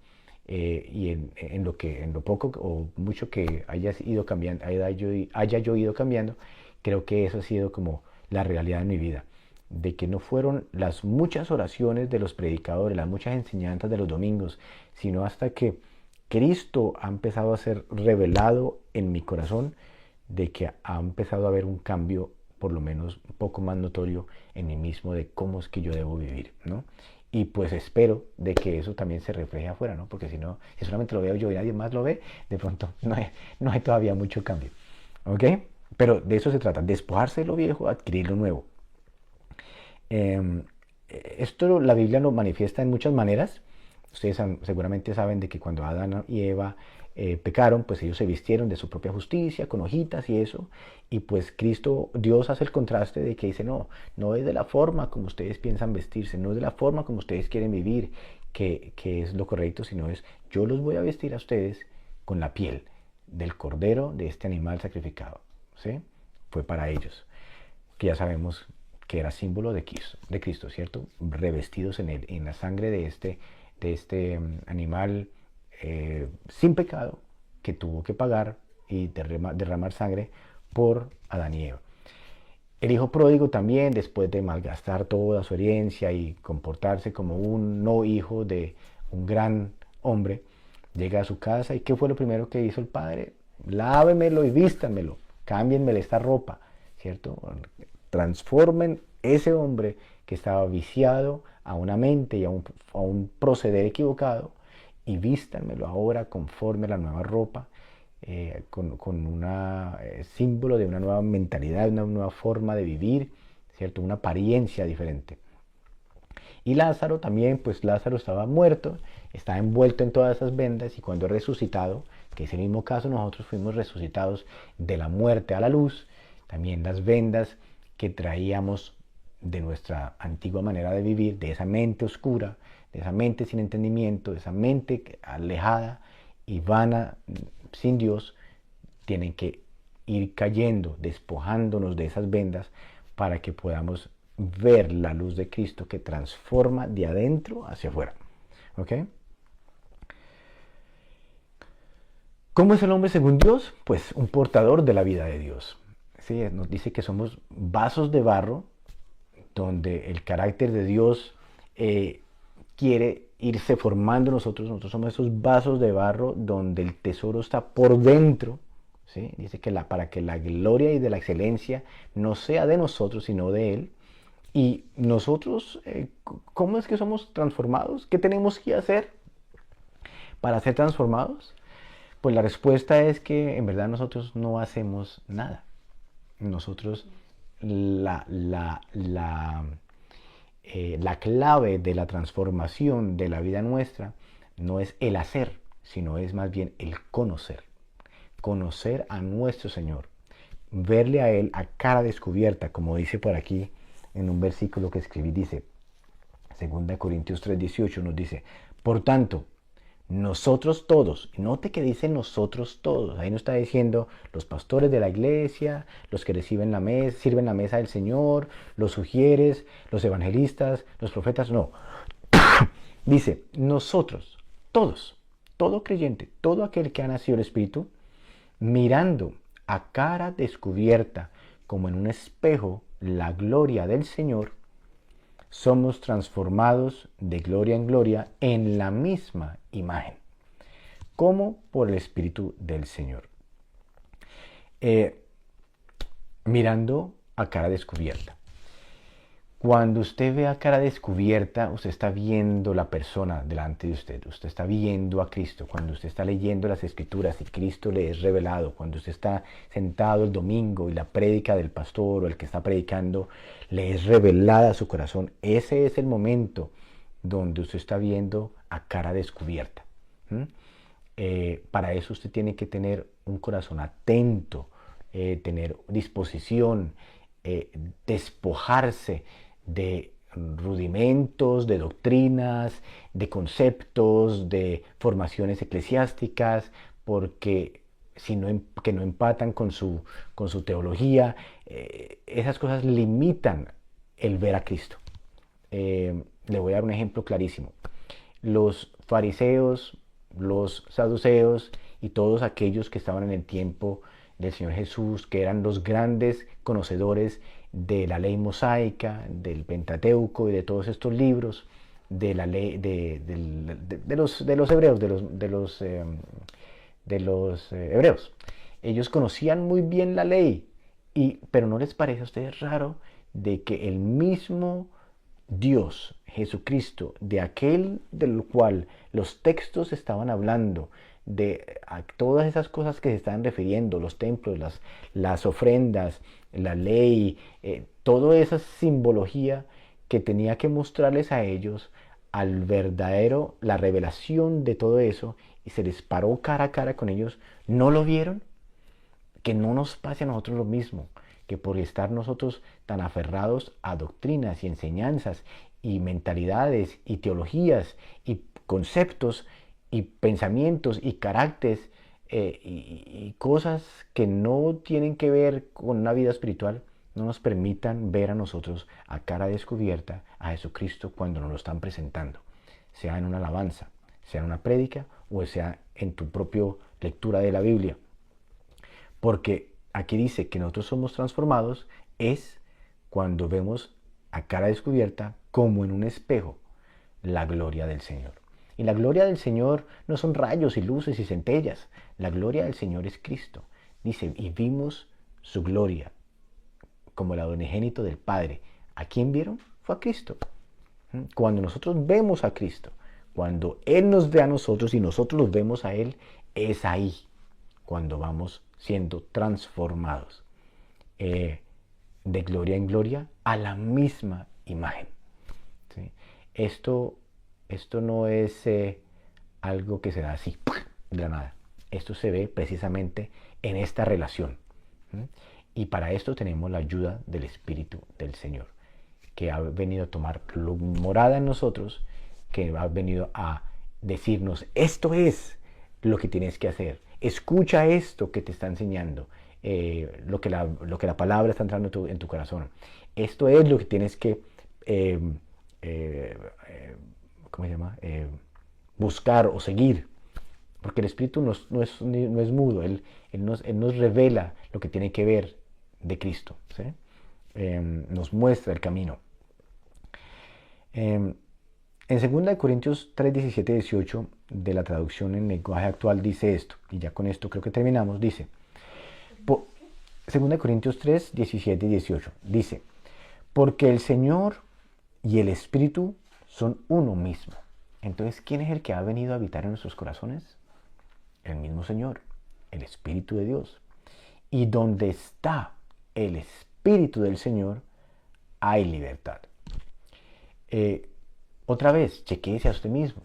Y en lo poco o mucho que hayas ido cambiando, haya yo ido cambiando, creo que eso ha sido como la realidad de mi vida. De que no fueron las muchas oraciones de los predicadores, las muchas enseñanzas de los domingos, sino hasta que Cristo ha empezado a ser revelado en mi corazón, de que ha empezado a haber un cambio, por lo menos un poco más notorio en mí mismo, de cómo es que yo debo vivir, ¿no? Y pues espero de que eso también se refleje afuera, ¿no? Porque si no, si solamente lo veo yo y nadie más lo ve, de pronto no hay todavía mucho cambio, ¿ok? Pero de eso se trata, despojarse de lo viejo, adquirir lo nuevo. Eh, Esto la Biblia lo manifiesta en muchas maneras. Ustedes seguramente saben de que cuando Adán y Eva pecaron, pues ellos se vistieron de su propia justicia, con hojitas y eso. Y pues Cristo, Dios hace el contraste de que dice, no, no es de la forma como ustedes piensan vestirse, no es de la forma como ustedes quieren vivir, que es lo correcto, sino es, yo los voy a vestir a ustedes con la piel del cordero de este animal sacrificado. ¿Sí? Fue para ellos, que ya sabemos que era símbolo de Cristo, ¿cierto? Revestidos en él, en la sangre de este animal sin pecado, que tuvo que pagar y derramar sangre por Adán y Eva. El hijo pródigo también, después de malgastar toda su herencia y comportarse como un no hijo de un gran hombre, llega a su casa y ¿qué fue lo primero que hizo el padre? Lávemelo y vístanmelo, cámbienmele esta ropa, ¿cierto? Transformen ese hombre que estaba viciado a una mente y a un proceder equivocado, y vístanmelo ahora conforme a la nueva ropa, con un símbolo de una nueva mentalidad, una nueva forma de vivir, ¿cierto? Una apariencia diferente. Y Lázaro también, pues Lázaro estaba muerto, estaba envuelto en todas esas vendas, y cuando resucitado, que es el mismo caso, nosotros fuimos resucitados de la muerte a la luz, también las vendas que traíamos de nuestra antigua manera de vivir, de esa mente oscura, de esa mente sin entendimiento, de esa mente alejada y vana, sin Dios, tienen que ir cayendo, despojándonos de esas vendas para que podamos ver la luz de Cristo que transforma de adentro hacia afuera. ¿Ok? ¿Cómo es el hombre según Dios? Pues un portador de la vida de Dios. ¿Sí? Nos dice que somos vasos de barro donde el carácter de Dios quiere irse formando en nosotros. Nosotros somos esos vasos de barro donde el tesoro está por dentro. ¿Sí? Dice que para que la gloria y de la excelencia no sea de nosotros, sino de Él. Y nosotros, ¿cómo es que somos transformados? ¿Qué tenemos que hacer para ser transformados? Pues la respuesta es que en verdad nosotros no hacemos nada. Nosotros, la clave de la transformación de la vida nuestra no es el hacer, sino es más bien el conocer. Conocer a nuestro Señor. Verle a Él a cara descubierta, como dice por aquí en un versículo que escribí, dice, 2 Corintios 3:18 nos dice, por tanto, nosotros todos, note que dice nosotros todos, ahí no está diciendo los pastores de la iglesia, los que sirven la mesa del Señor, los sugieres, los evangelistas, los profetas, no. Dice, nosotros, todos, todo creyente, todo aquel que ha nacido del Espíritu, mirando a cara descubierta, como en un espejo, la gloria del Señor, somos transformados de gloria en gloria en la misma imagen, como por el Espíritu del Señor. Mirando a cara descubierta. Cuando usted ve a cara descubierta, usted está viendo la persona delante de usted. Usted está viendo a Cristo. Cuando usted está leyendo las Escrituras y Cristo le es revelado. Cuando usted está sentado el domingo y la prédica del pastor o el que está predicando le es revelada a su corazón. Ese es el momento donde usted está viendo a cara descubierta. Para eso usted tiene que tener un corazón atento, tener disposición, despojarse de rudimentos, de doctrinas, de conceptos, de formaciones eclesiásticas, porque si no, que no empatan con su teología, esas cosas limitan el ver a Cristo. Le voy a dar un ejemplo clarísimo. Los fariseos, los saduceos y todos aquellos que estaban en el tiempo del Señor Jesús, que eran los grandes conocedores de la ley mosaica, del Pentateuco y de todos estos libros, de la ley de los hebreos, hebreos. Ellos conocían muy bien la ley, pero ¿no les parece a ustedes raro de que el mismo Dios, Jesucristo, de aquel del cual los textos estaban hablando, de a todas esas cosas que se están refiriendo, los templos, las ofrendas, la ley, toda esa simbología que tenía que mostrarles a ellos al verdadero, la revelación de todo eso, y se les paró cara a cara con ellos, ¿no lo vieron? Que no nos pase a nosotros lo mismo, que por estar nosotros tan aferrados a doctrinas y enseñanzas y mentalidades y teologías y conceptos y pensamientos y caracteres y cosas que no tienen que ver con una vida espiritual, no nos permitan ver a nosotros a cara descubierta a Jesucristo cuando nos lo están presentando, sea en una alabanza, sea en una prédica o sea en tu propia lectura de la Biblia. Porque aquí dice que nosotros somos transformados es cuando vemos a cara descubierta como en un espejo la gloria del Señor. Y la gloria del Señor no son rayos y luces y centellas. La gloria del Señor es Cristo. Dice, y vimos su gloria como la unigénito del Padre. ¿A quién vieron? Fue a Cristo. Cuando nosotros vemos a Cristo, cuando Él nos ve a nosotros y nosotros los vemos a Él, es ahí cuando vamos siendo transformados de gloria en gloria a la misma imagen. ¿Sí? Esto no es algo que se da así de la nada. Esto se ve precisamente en esta relación. Y para esto tenemos la ayuda del Espíritu del Señor, que ha venido a tomar morada en nosotros, que ha venido a decirnos, esto es lo que tienes que hacer. Escucha esto que te está enseñando, lo que la palabra está entrando en tu corazón. Esto es lo que tienes que ¿cómo se llama? Buscar o seguir. Porque el Espíritu no es mudo, él nos revela lo que tiene que ver de Cristo. ¿Sí? Nos muestra el camino. En 2 Corintios 3, 17 y 18 de la traducción en lenguaje actual dice esto, y ya con esto creo que terminamos, dice, 2 Corintios 3, 17 y 18, dice, porque el Señor y el Espíritu son uno mismo. Entonces, ¿quién es el que ha venido a habitar en nuestros corazones? El mismo Señor, el Espíritu de Dios. Y donde está el Espíritu del Señor, hay libertad. Otra vez, chequéese a usted mismo,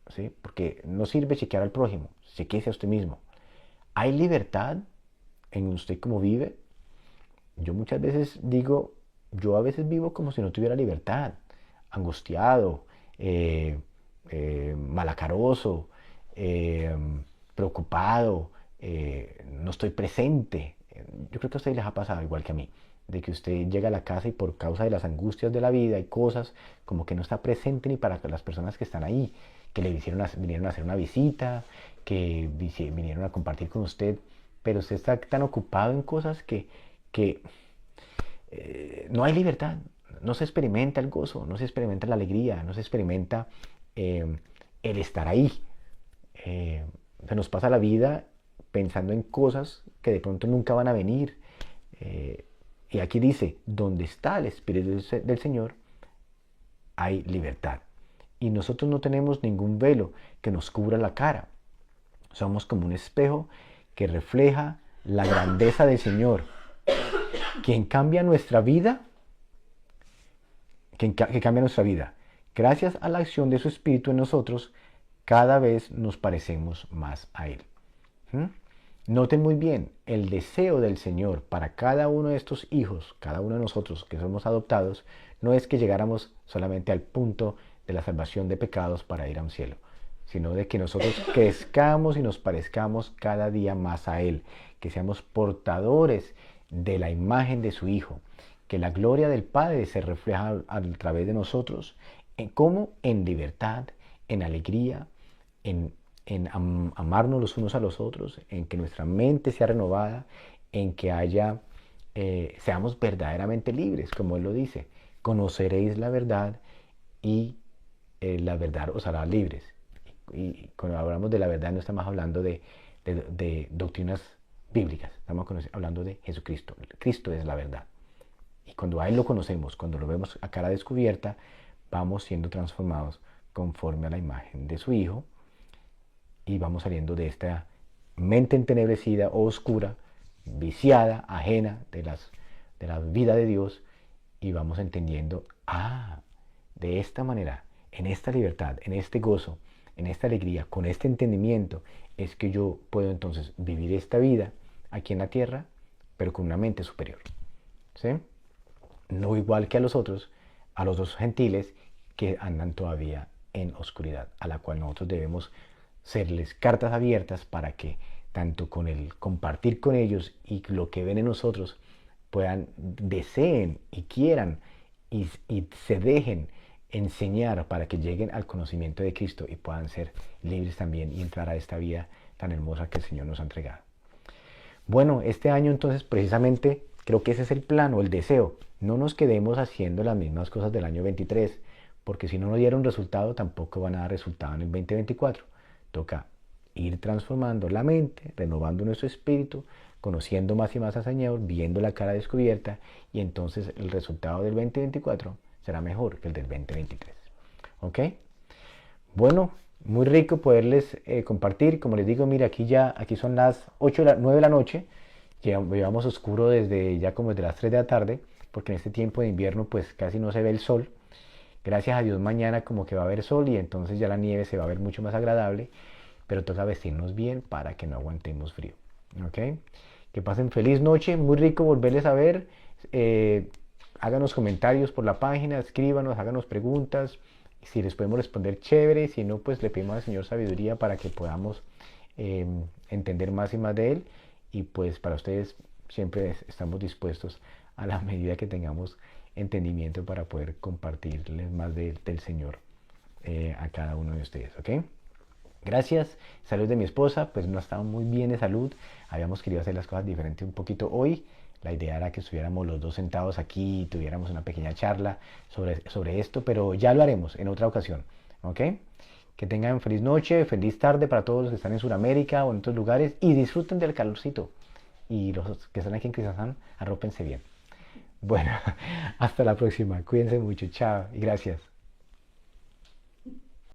¿sí? Porque no sirve chequear al prójimo, chequéese a usted mismo. ¿Hay libertad en usted como vive? Yo muchas veces digo, yo a veces vivo como si no tuviera libertad, angustiado, malacaroso, preocupado, no estoy presente. Yo creo que a ustedes les ha pasado igual que a mí, de que usted llega a la casa y por causa de las angustias de la vida y cosas, como que no está presente ni para las personas que están ahí, que vinieron a hacer una visita, que vinieron a compartir con usted, pero usted está tan ocupado en cosas que no hay libertad, no se experimenta el gozo, no se experimenta la alegría, no se experimenta el estar ahí. Se nos pasa la vida pensando en cosas que de pronto nunca van a venir. Y aquí dice, donde está el Espíritu del Señor, hay libertad. Y nosotros no tenemos ningún velo que nos cubra la cara. Somos como un espejo que refleja la grandeza del Señor. Quien cambia nuestra vida, que cambia nuestra vida. Gracias a la acción de su Espíritu en nosotros, cada vez nos parecemos más a Él. Noten muy bien, el deseo del Señor para cada uno de estos hijos, cada uno de nosotros que somos adoptados, no es que llegáramos solamente al punto de la salvación de pecados para ir a un cielo, sino de que nosotros crezcamos y nos parezcamos cada día más a Él, que seamos portadores de la imagen de su Hijo, que la gloria del Padre se refleja a través de nosotros, como en libertad, en alegría, en amarnos los unos a los otros, en que nuestra mente sea renovada, en que seamos verdaderamente libres, como Él lo dice. Conoceréis la verdad y la verdad os hará libres. Y cuando hablamos de la verdad no estamos hablando de doctrinas bíblicas, estamos hablando de Jesucristo. Cristo es la verdad. Y cuando a Él lo conocemos, cuando lo vemos a cara descubierta, vamos siendo transformados conforme a la imagen de su Hijo y vamos saliendo de esta mente entenebrecida o oscura, viciada, ajena de la vida de Dios, y vamos entendiendo, de esta manera, en esta libertad, en este gozo, en esta alegría, con este entendimiento, es que yo puedo entonces vivir esta vida aquí en la tierra, pero con una mente superior. ¿Sí? No igual que a los dos gentiles que andan todavía en oscuridad, a la cual nosotros debemos serles cartas abiertas para que tanto con el compartir con ellos y lo que ven en nosotros deseen y quieran y se dejen enseñar para que lleguen al conocimiento de Cristo y puedan ser libres también y entrar a esta vida tan hermosa que el Señor nos ha entregado. Bueno, este año entonces precisamente creo que ese es el plan o el deseo. No nos quedemos haciendo las mismas cosas del año 23, porque si no nos dieron resultado tampoco van a dar resultado en el 2024. Toca ir transformando la mente, renovando nuestro espíritu, conociendo más y más al Señor, viendo la cara descubierta, y entonces el resultado del 2024 será mejor que el del 2023. ¿Ok? Bueno, muy rico poderles compartir. Como les digo, mira, aquí son las 9 de la noche. Llevamos oscuro desde las 3 de la tarde, porque en este tiempo de invierno pues casi no se ve el sol. Gracias a Dios mañana como que va a haber sol y entonces ya la nieve se va a ver mucho más agradable, pero toca vestirnos bien para que no aguantemos frío. ¿Ok? Que pasen feliz noche, muy rico volverles a ver. Háganos comentarios por la página, escríbanos, háganos preguntas. Si les podemos responder, chévere. Si no, pues le pedimos al Señor sabiduría para que podamos entender más y más de Él. Y pues para ustedes siempre estamos dispuestos a la medida que tengamos entendimiento para poder compartirles más del Señor a cada uno de ustedes. ¿Ok? Gracias. Salud de mi esposa, pues no estaba muy bien de salud. Habíamos querido hacer las cosas diferentes un poquito hoy. La idea era que estuviéramos los dos sentados aquí y tuviéramos una pequeña charla sobre esto, pero ya lo haremos en otra ocasión. ¿Ok? Que tengan feliz noche, feliz tarde para todos los que están en Sudamérica o en otros lugares y disfruten del calorcito. Y los que están aquí en Cristiansand, arrópense bien. Bueno, hasta la próxima. Cuídense mucho. Chao y gracias.